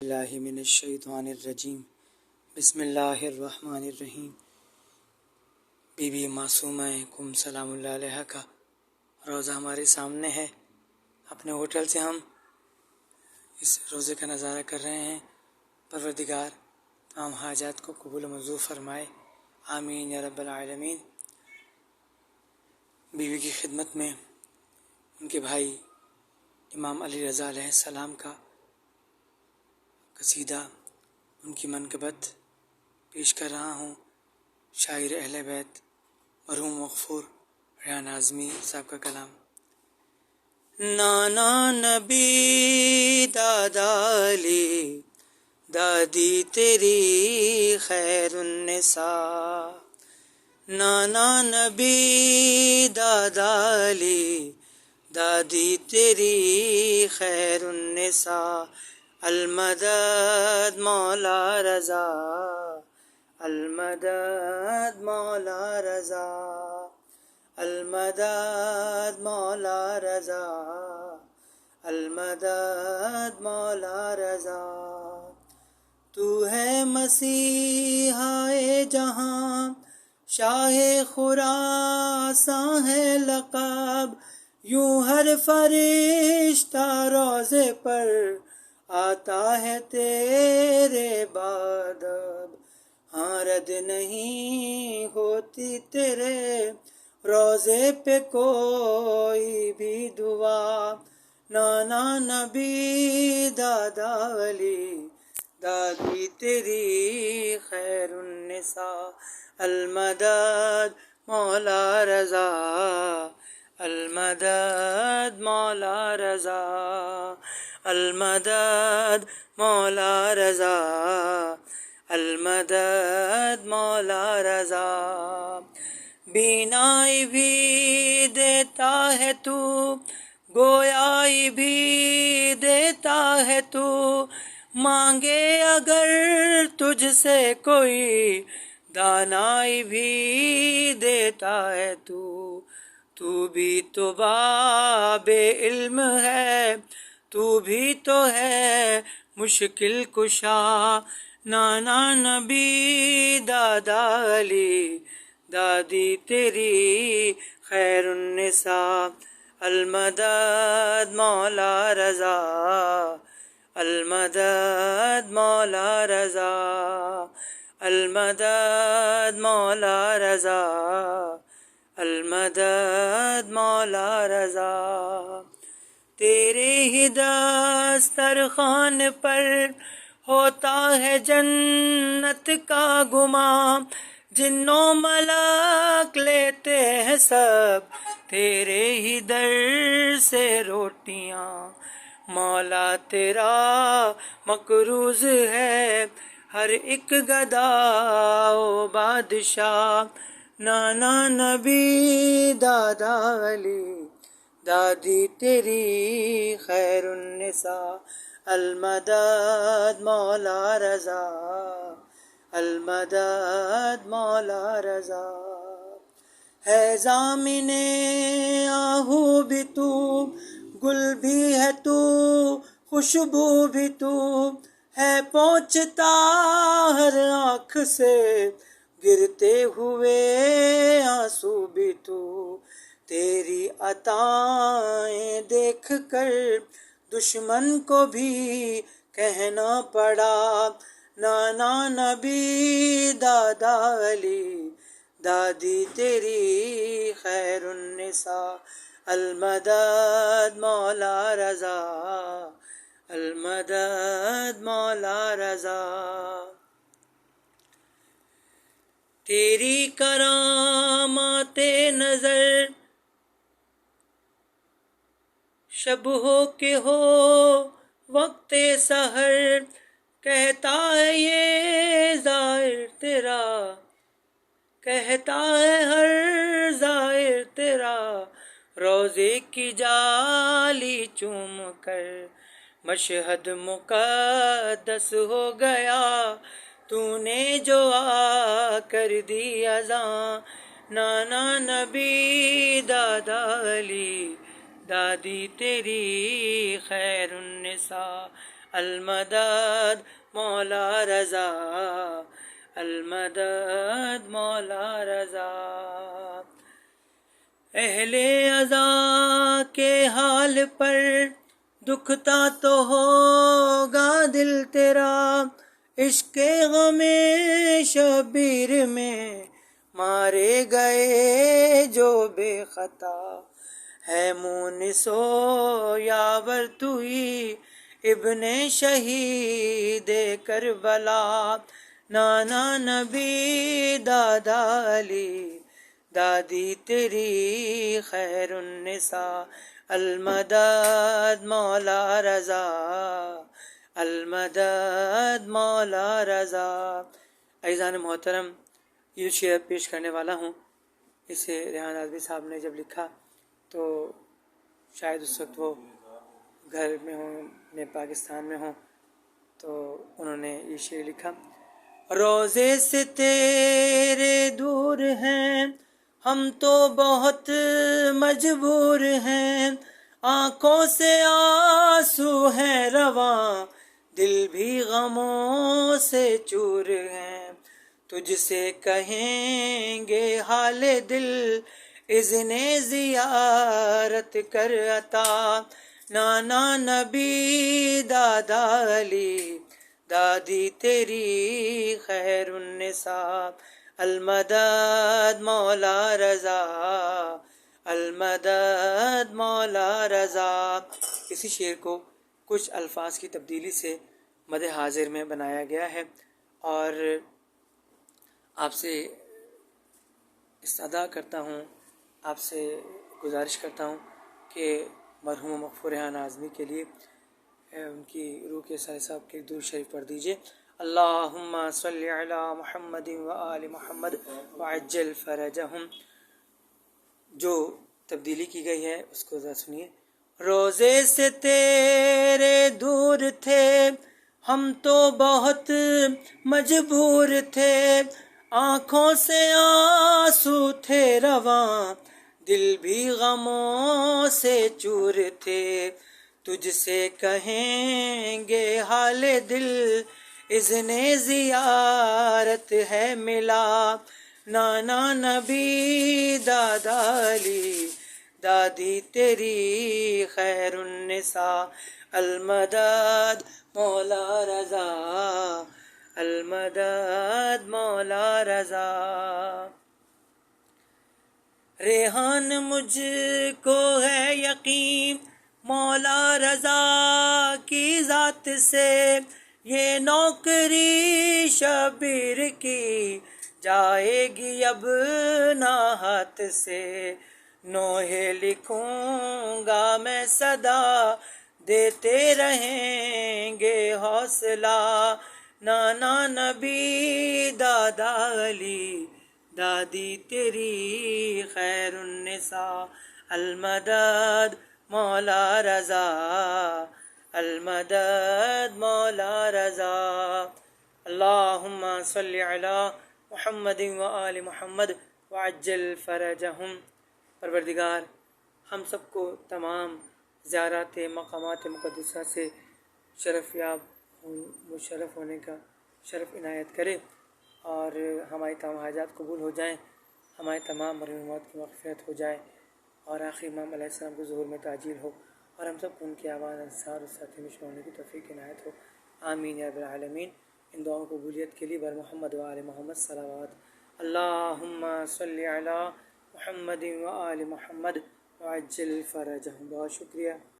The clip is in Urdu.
اللہ من الشیطان الرجیم بسم اللہ الرحمن الرحیم۔ بی بی معصومہ کم سلام اللہ علیہ کا روزہ ہمارے سامنے ہے۔ اپنے ہوٹل سے ہم اس روزے کا نظارہ کر رہے ہیں۔ پروردگار تمام حاجات کو قبول و منظور فرمائے، آمین یا رب العالمین۔ بیوی کی خدمت میں ان کے بھائی امام علی رضا علیہ السلام کا قصیدہ، ان کی منقبت پیش کر رہا ہوں۔ شاعر اہل بیت مرحوم مغفور ریحان اعظمی صاحب کا کلام۔ نانا نبی دادا علی، دادی تیری خیر النساء۔ نانا نبی دادا علی، دادی تیری خیر النساء۔ المدد مولا رضا، المدد مولا رضا، المدد مولا رضا، المدد مولا رضا۔ تو ہے مسیحائے جہاں، شاہ خراساں ہے لقب۔ یوں ہر فرشتہ روضے پر آتا ہے تیرے بعد اب۔ ہاں رد نہیں ہوتی تیرے روضے پہ کوئی بھی دعا۔ نانا نبی دادا علی، دادی تیری خیر النساء۔ المدد مولا رضا، المدد مولا رضا، المدد مولا رضا، المدد مولا رضا۔ بینائی بھی دیتا ہے تو، گویائی بھی دیتا ہے تو، مانگے اگر تجھ سے کوئی، دانائی بھی دیتا ہے تو۔ تو بھی تو باب علم ہے، تو بھی تو ہے مشکل کشا۔ نانا نبی دادا علی، دادی تیری خیر النساء۔ المدد مولا رضا، المدد مولا رضا، المدد مولا رضا، المدد مولا رضا۔ تیرے ہی دسترخوان پر ہوتا ہے جنت کا گماں۔ جن و ملک لیتے ہیں سب تیرے ہی در سے روٹیاں۔ مولا تیرا مقروض ہے ہر ایک گدا و بادشاہ۔ نانا نبی دادا علی، دادی تیری خیر النساء۔ المدد مولا رضا، المدد مولا رضا۔ ہے ضامن آہو بھی تو، گل بھی ہے تو، خوشبو بھی تو، ہے پہنچتا ہر آنکھ سے گرتے ہوئے آنسو بھی تو۔ تیری عطائیں دیکھ کر دشمن کو بھی کہنا پڑا۔ نانا نبی دادا علی، دادی تیری خیر النساء۔ المدد مولا رضا، المدد مولا رضا۔ تیری کرامات نظر شب ہو کہ ہو وقت سحر، کہتا ہے یہ زائر تیرا، کہتا ہے ہر زائر تیرا، روزے کی جالی چوم کر۔ مشہد مقدس ہو گیا تو نے جو آ کر دی اذاں۔ نانا نبی دادا علی، دادی تیری خیر النساء۔ المدد مولا رضا، المدد مولا رضا۔ اہل عزا کے حال پر دکھتا تو ہوگا دل تیرا، عشق غم شبیر میں مارے گئے جو بے خطا، ہے مونس و یاور تو ہی ابن شہید کربلا، نانا نبی دادا علی، دادی تیری خیر النساء، المدد مولا رضا، المدد مولا رضا۔ عزیزان محترم، یہ شعر پیش کرنے والا ہوں، اسے ریحان اعظمی صاحب نے جب لکھا تو شاید اس وقت وہ گھر میں ہوں، اپنے پاکستان میں ہوں، تو انہوں نے یہ شعر لکھا۔ روضے سے تیرے دور ہیں ہم تو بہت مجبور ہیں، آنکھوں سے آنسو ہیں رواں، دل بھی غموں سے چور ہیں، تجھ سے کہیں گے حال دل، اذن زیارت کر عطا، نانا نبی دادا علی، دادی تیری خیر النساء، المدد مولا رضا، المدد مولا رضا۔ اسی شعر کو کچھ الفاظ کی تبدیلی سے مد حاضر میں بنایا گیا ہے، اور آپ سے استدعا کرتا ہوں، آپ سے گزارش کرتا ہوں کہ مرحوم مغفور ریحان اعظمی کے لیے ان کی روح کے سائے صاحب کے درود شریف پڑھ دیجیے۔ اللہم صلی علی محمد و آل محمد وعجل فرجہم۔ جو تبدیلی کی گئی ہے اس کو ذرا سنیے۔ روزے سے تیرے دور تھے ہم تو بہت مجبور تھے، آنکھوں سے آنسو تھے رواں، دل بھی غموں سے چور تھے، تجھ سے کہیں گے حال دل، اذن زیارت ہے ملا، نانا نبی دادا علی، دادی تیری خیر النساء، المدد مولا رضا، المدد مولا رضا۔ ریحان مجھ کو ہے یقین مولا رضا کی ذات سے، یہ نوکری شبیر کی جائے گی اب نہ ہاتھ سے، نوحے لکھوں گا میں صدا، دیتے رہیں گے حوصلہ، نانا نبی دادا علی، دادی تیری خیر النساء، المدد مولا رضا، المدد مولا رضا۔ اللہم صلی علی محمد و آل محمد وعجل فرجہم۔ پروردگار ہم سب کو تمام زیارات مقامات مقدسہ سے شرف یاب مشرف ہونے کا شرف عنایت کرے، اور ہماری تمام حاجات قبول ہو جائیں، ہمارے تمام مرحومات کی مغفرت ہو جائے، اور آخری امام علیہ السلام کو ظہور میں تعجیل ہو، اور ہم سب کو ان کی آواز انصار اور ساتھی میں شامل ہونے کی توفیق عنایت ہو، آمین یا رب العالمین۔ ان دعاؤں کو قبولیت کے لیے بر محمد و آل محمد صلوات۔ اللہم صلی علی محمد و آل محمد وعجل فرجہم۔ بہت شکریہ۔